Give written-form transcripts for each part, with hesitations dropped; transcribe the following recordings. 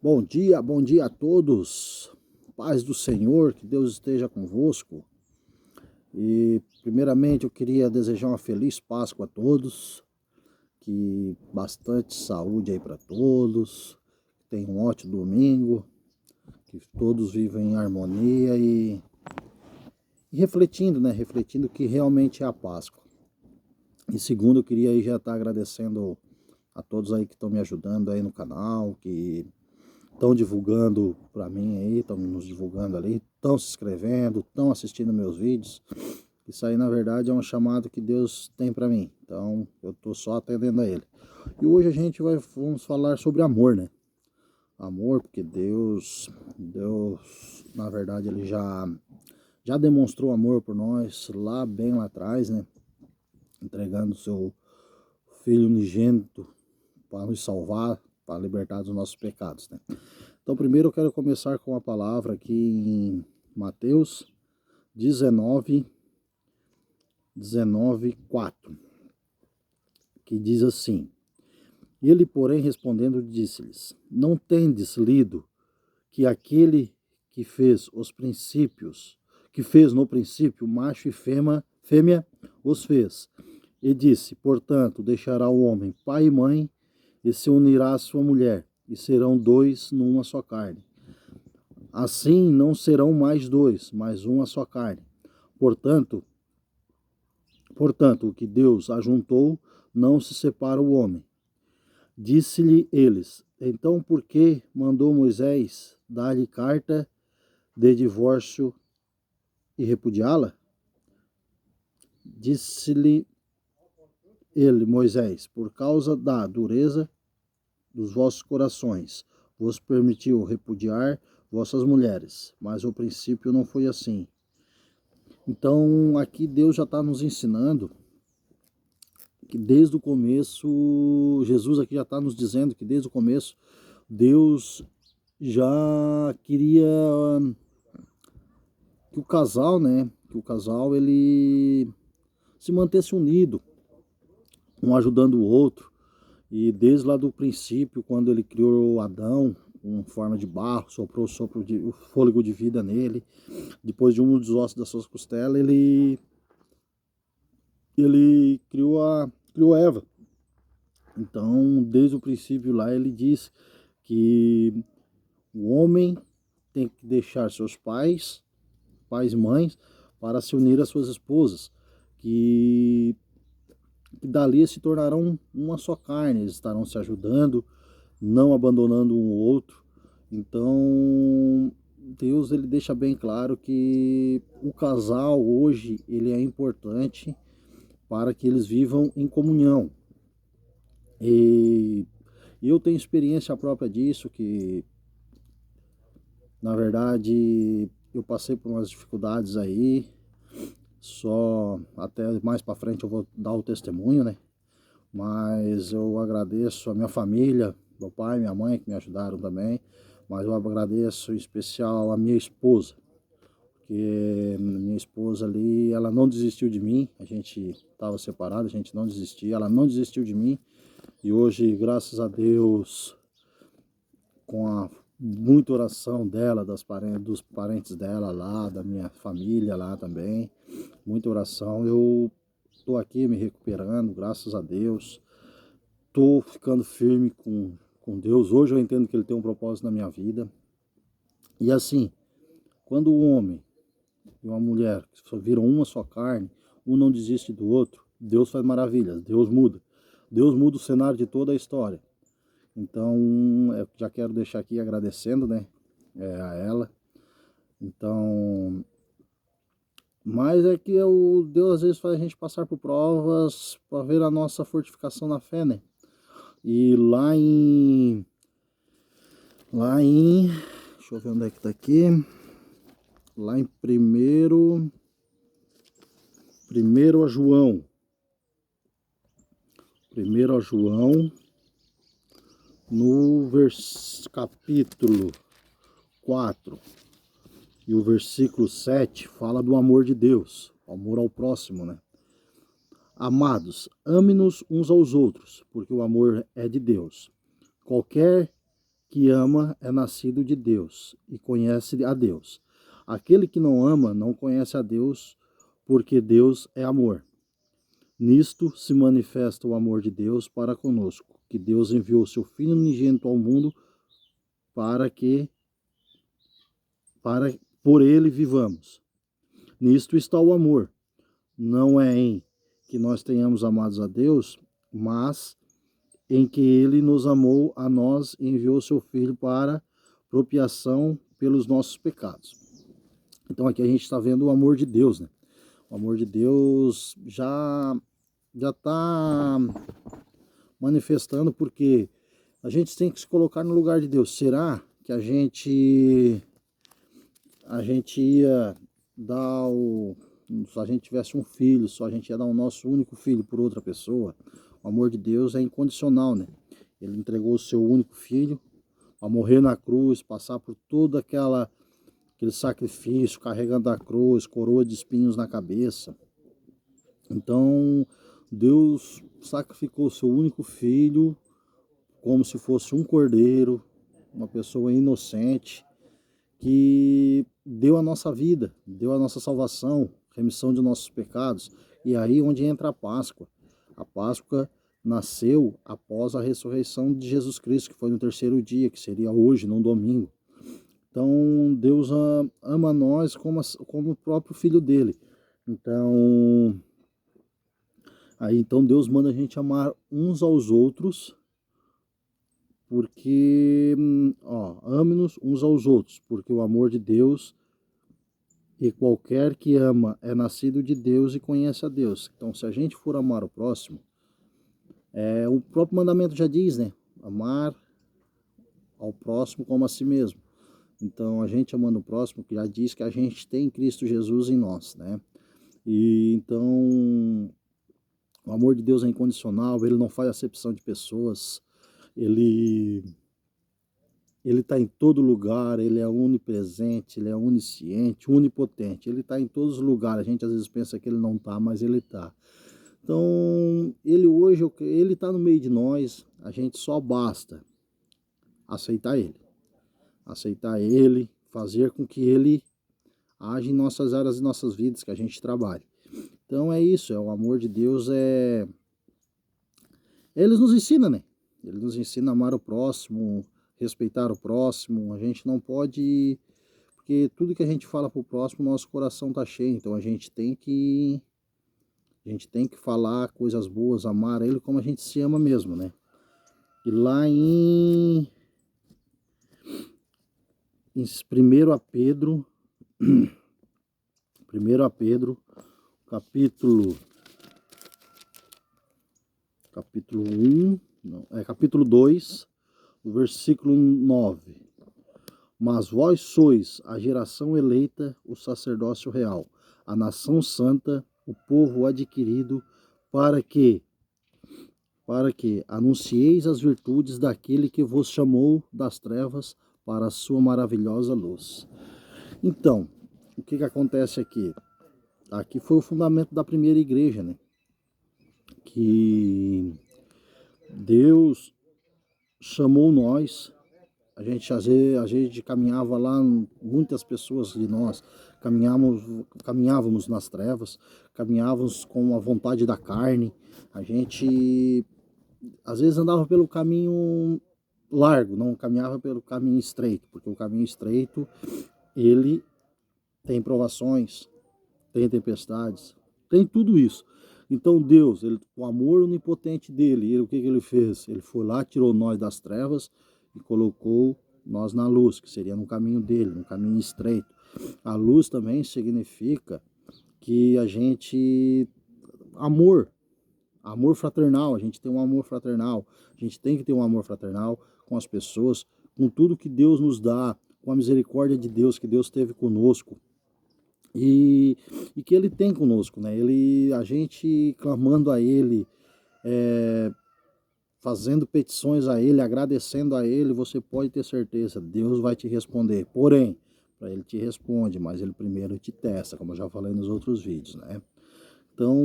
Bom dia a todos. Paz do Senhor, que Deus esteja convosco. E primeiramente eu queria desejar uma feliz Páscoa a todos, que bastante saúde aí para todos, que tenham um ótimo domingo, que todos vivam em harmonia e refletindo, né? Refletindo que realmente é a Páscoa. E segundo, eu queria aí já estar agradecendo a todos aí que estão me ajudando aí no canal, que estão divulgando para mim aí, estão nos divulgando ali, estão se inscrevendo, estão assistindo meus vídeos. Isso aí, na verdade, é um chamado que Deus tem para mim. Então, eu estou só atendendo a Ele. E hoje vamos falar sobre amor, né? Amor, porque Deus, na verdade, Ele já demonstrou amor por nós bem lá atrás, né? Entregando o seu Filho unigênito para nos salvar, para libertar dos nossos pecados, né? Então, primeiro eu quero começar com a palavra aqui em Mateus 19:4, que diz assim: Ele, porém, respondendo, disse-lhes: Não tendes lido que aquele que fez os princípios, que fez no princípio macho e fêmea os fez. E disse: Portanto, deixará o homem pai e mãe, e se unirá à sua mulher, e serão dois numa só carne. Assim não serão mais dois, mas uma só carne. Portanto, o que Deus ajuntou, não se separa o homem. Disse-lhe eles: Então por que mandou Moisés dar-lhe carta de divórcio e repudiá-la? Disse-lhe ele, Moisés: Por causa da dureza dos vossos corações, vos permitiu repudiar vossas mulheres, mas o princípio não foi assim. Então, aqui Deus já está nos ensinando que desde o começo, Jesus aqui já está nos dizendo que desde o começo, Deus já queria que o casal, né, ele se mantesse unido, um ajudando o outro. E desde lá do princípio, quando ele criou Adão, com forma de barro, soprou o fôlego de vida nele, depois de um dos ossos das suas costelas, ele criou Eva. Então, desde o princípio lá, ele diz que o homem tem que deixar seus pais e mães, para se unir às suas esposas, que dali se tornarão uma só carne, eles estarão se ajudando, não abandonando um ou outro. Então, Deus ele deixa bem claro que o casal hoje ele é importante para que eles vivam em comunhão. E eu tenho experiência própria disso, que na verdade eu passei por umas dificuldades aí, só até mais para frente eu vou dar o testemunho, né? Mas eu agradeço a minha família, meu pai, minha mãe que me ajudaram também, mas eu agradeço em especial a minha esposa, porque minha esposa ali, ela não desistiu de mim, a gente estava separado, a gente não desistiu, ela não desistiu de mim, e hoje, graças a Deus, com a muita oração dela, dos parentes dela lá, da minha família lá também, muita oração, eu estou aqui me recuperando, graças a Deus, estou ficando firme com Deus. Hoje eu entendo que Ele tem um propósito na minha vida. E assim, quando um homem e uma mulher só viram uma só carne, um não desiste do outro, Deus faz maravilhas, Deus muda. Deus muda o cenário de toda a história. Então, eu já quero deixar aqui agradecendo, né, a ela. Então, mas é que Deus às vezes faz a gente passar por provas para ver a nossa fortificação na fé, né? E deixa eu ver onde é que tá aqui. Lá em primeiro a João. Primeiro a João, no capítulo 4 e o versículo 7 fala do amor de Deus, o amor ao próximo, né? Amados, ame-nos uns aos outros, porque o amor é de Deus. Qualquer que ama é nascido de Deus e conhece a Deus. Aquele que não ama não conhece a Deus, porque Deus é amor. Nisto se manifesta o amor de Deus para conosco, que Deus enviou seu Filho unigênito ao mundo para que por ele vivamos. Nisto está o amor. Não é em que nós tenhamos amados a Deus, mas em que ele nos amou a nós e enviou seu Filho para propiação pelos nossos pecados. Então aqui a gente está vendo o amor de Deus, né? O amor de Deus já está manifestando, porque a gente tem que se colocar no lugar de Deus. Será que a gente ia dar se a gente tivesse um filho, só a gente ia dar o nosso único filho por outra pessoa? O amor de Deus é incondicional, né? Ele entregou o seu único filho a morrer na cruz, passar por todo aquele sacrifício, carregando a cruz, coroa de espinhos na cabeça. Então, Deus sacrificou o seu único filho como se fosse um cordeiro, uma pessoa inocente, que deu a nossa vida, deu a nossa salvação, remissão de nossos pecados. E aí onde entra a Páscoa. A Páscoa nasceu após a ressurreição de Jesus Cristo, que foi no terceiro dia, que seria hoje, num domingo. Então Deus ama nós como o próprio Filho dele. Então Deus manda a gente amar uns aos outros, porque, ame-nos uns aos outros, porque o amor de Deus, e qualquer que ama é nascido de Deus e conhece a Deus. Então, se a gente for amar o próximo, o próprio mandamento já diz, né? Amar ao próximo como a si mesmo. Então, a gente amando o próximo, que já diz que a gente tem Cristo Jesus em nós, né? E então, o amor de Deus é incondicional, ele não faz acepção de pessoas, ele está em todo lugar, ele é onipresente, ele é onisciente, onipotente, ele está em todos os lugares. A gente às vezes pensa que ele não está, mas ele está. Então, ele está no meio de nós, a gente só basta aceitar ele, fazer com que ele age em nossas áreas e nossas vidas, que a gente trabalhe. Então é isso, o amor de Deus ele nos ensina, né? Ele nos ensina a amar o próximo, respeitar o próximo. A gente não pode, porque tudo que a gente fala pro próximo, nosso coração tá cheio. Então a gente tem que falar coisas boas, amar ele como a gente se ama mesmo, né? E lá em 1 Pedro, 1 Pedro, capítulo 2, o versículo 9. Mas vós sois a geração eleita, o sacerdócio real, a nação santa, o povo adquirido, para que anuncieis as virtudes daquele que vos chamou das trevas para a sua maravilhosa luz. Então, o que acontece aqui? Aqui foi o fundamento da primeira igreja, né? Que Deus chamou nós. A gente caminhava lá, muitas pessoas de nós caminhávamos nas trevas, caminhávamos com a vontade da carne. A gente às vezes andava pelo caminho largo, não caminhava pelo caminho estreito, porque o caminho estreito, ele tem provações, tem tempestades, tem tudo isso. Então Deus, o amor onipotente dele, o que ele fez? Ele foi lá, tirou nós das trevas e colocou nós na luz, que seria no caminho dele, no caminho estreito. A luz também significa que a gente, amor fraternal, a gente tem um amor fraternal, a gente tem que ter um amor fraternal com as pessoas, com tudo que Deus nos dá, com a misericórdia de Deus que Deus teve conosco. E que ele tem conosco, né? A gente clamando a ele, fazendo petições a ele, agradecendo a ele, você pode ter certeza, Deus vai te responder. Porém, para ele te responde, mas ele primeiro te testa, como eu já falei nos outros vídeos, né? Então,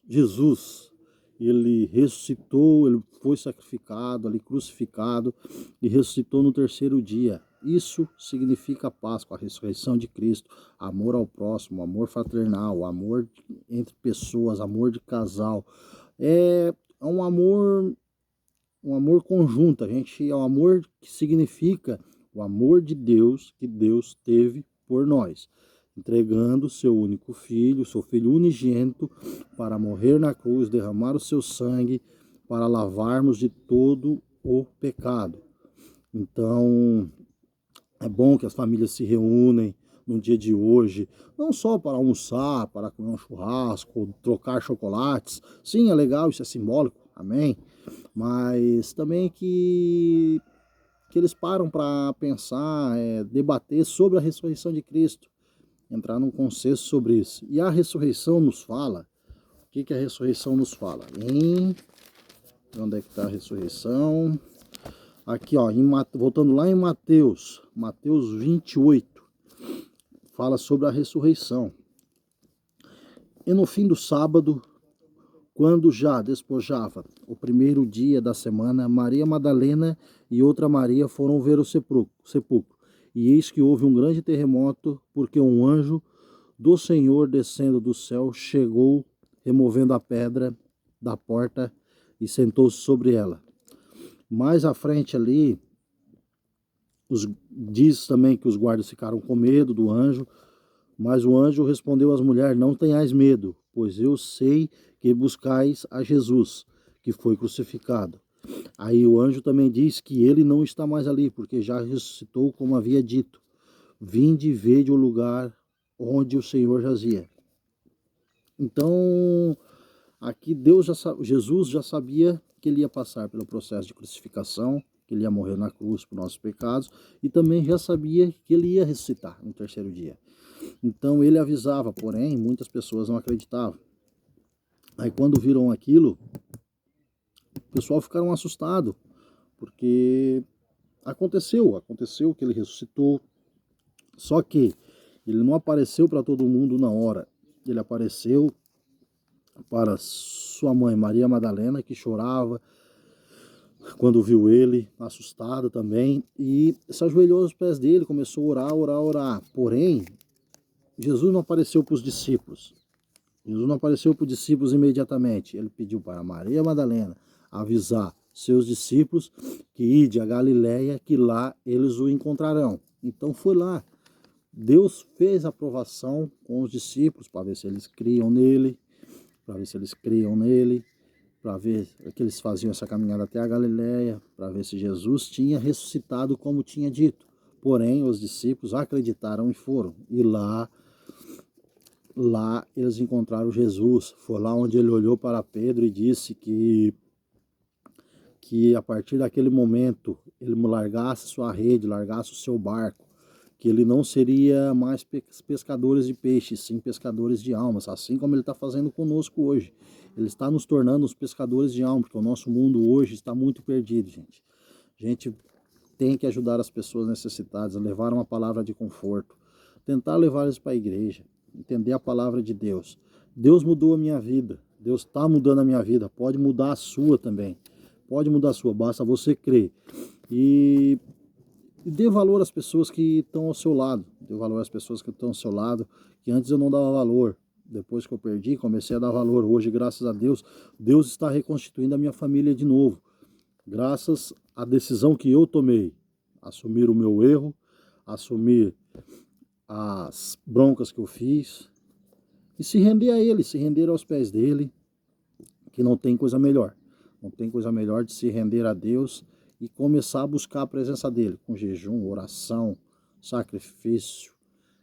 Jesus, ele ressuscitou, ele foi sacrificado, ali crucificado e ressuscitou no terceiro dia. Isso significa a Páscoa, a ressurreição de Cristo, amor ao próximo, amor fraternal, amor entre pessoas, amor de casal. É um amor conjunto, é um amor que significa o amor de Deus que Deus teve por nós, entregando seu único filho, seu filho unigênito, para morrer na cruz, derramar o seu sangue, para lavarmos de todo o pecado. Então, é bom que as famílias se reúnem no dia de hoje, não só para almoçar, para comer um churrasco, trocar chocolates. Sim, é legal, isso é simbólico, amém? Mas também que eles param para pensar, debater sobre a ressurreição de Cristo, entrar num consenso sobre isso. E a ressurreição nos fala, o que a ressurreição nos fala? Onde é que está a ressurreição? Aqui, ó, voltando lá em Mateus 28, fala sobre a ressurreição. E no fim do sábado, quando já despojava o primeiro dia da semana, Maria Madalena e outra Maria foram ver o sepulcro. E eis que houve um grande terremoto, porque um anjo do Senhor descendo do céu chegou, removendo a pedra da porta e sentou-se sobre ela. Mais à frente ali, diz também que os guardas ficaram com medo do anjo, mas o anjo respondeu às mulheres: não tenhais medo, pois eu sei que buscais a Jesus, que foi crucificado. Aí o anjo também diz que ele não está mais ali, porque já ressuscitou, como havia dito. Vinde e vede o lugar onde o Senhor jazia. Então, aqui Jesus já sabia que ele ia passar pelo processo de crucificação, que ele ia morrer na cruz por nossos pecados, e também já sabia que ele ia ressuscitar no terceiro dia. Então ele avisava, porém muitas pessoas não acreditavam. Aí quando viram aquilo, o pessoal ficaram assustados, porque aconteceu que ele ressuscitou, só que ele não apareceu para todo mundo na hora. Ele apareceu para sua mãe, Maria Madalena, que chorava quando viu ele, assustada também, e se ajoelhou aos pés dele, começou a orar. Porém, Jesus não apareceu para os discípulos. Jesus não apareceu para os discípulos imediatamente. Ele pediu para Maria Madalena avisar seus discípulos que ide a Galileia, que lá eles o encontrarão. Então foi lá. Deus fez a aprovação com os discípulos para ver se eles criam nele, para ver que eles faziam essa caminhada até a Galileia, para ver se Jesus tinha ressuscitado como tinha dito. Porém, os discípulos acreditaram e foram. E lá eles encontraram Jesus. Foi lá onde ele olhou para Pedro e disse que a partir daquele momento ele largasse sua rede, largasse o seu barco, que ele não seria mais pescadores de peixes, sim pescadores de almas, assim como ele está fazendo conosco hoje. Ele está nos tornando os pescadores de almas, porque o nosso mundo hoje está muito perdido, gente. A gente tem que ajudar as pessoas necessitadas, a levar uma palavra de conforto, tentar levar eles para a igreja, entender a palavra de Deus. Deus mudou a minha vida, Deus está mudando a minha vida, pode mudar a sua também. Pode mudar a sua, basta você crer. E dê valor às pessoas que estão ao seu lado. Dê valor às pessoas que estão ao seu lado, que antes eu não dava valor. Depois que eu perdi, comecei a dar valor. Hoje, graças a Deus, Deus está reconstituindo a minha família de novo. Graças à decisão que eu tomei. Assumir o meu erro, assumir as broncas que eu fiz e se render a Ele, se render aos pés dEle, que não tem coisa melhor. Não tem coisa melhor de se render a Deus e começar a buscar a presença dEle, com jejum, oração, sacrifício.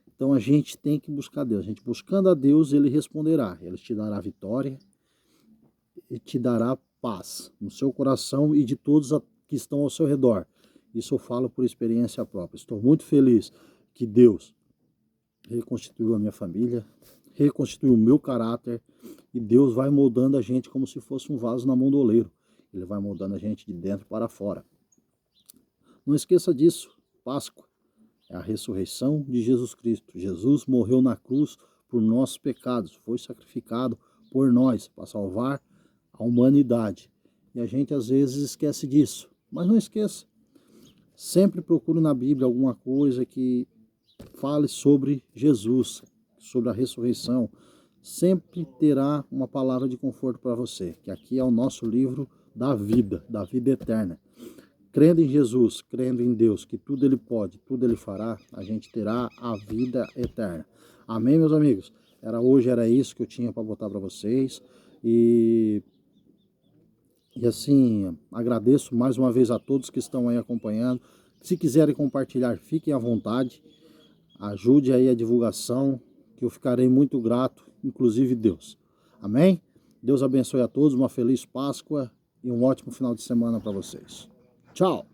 Então a gente tem que buscar Deus. A gente buscando a Deus, Ele responderá. Ele te dará vitória e te dará paz no seu coração e de todos que estão ao seu redor. Isso eu falo por experiência própria. Estou muito feliz que Deus reconstituiu a minha família, reconstituiu o meu caráter, e Deus vai moldando a gente como se fosse um vaso na mão do oleiro. Ele vai moldando a gente de dentro para fora. Não esqueça disso. Páscoa é a ressurreição de Jesus Cristo. Jesus morreu na cruz por nossos pecados, foi sacrificado por nós para salvar a humanidade. E a gente às vezes esquece disso. Mas não esqueça. Sempre procure na Bíblia alguma coisa que fale sobre Jesus, sobre a ressurreição. Sempre terá uma palavra de conforto para você, que aqui é o nosso livro da vida eterna. Crendo em Jesus, crendo em Deus, que tudo Ele pode, tudo Ele fará, a gente terá a vida eterna. Amém, meus amigos? Era isso que eu tinha para botar para vocês. E assim, agradeço mais uma vez a todos que estão aí acompanhando. Se quiserem compartilhar, fiquem à vontade. Ajude aí a divulgação, que eu ficarei muito grato, inclusive Deus. Amém? Deus abençoe a todos, uma feliz Páscoa e um ótimo final de semana para vocês. Tchau!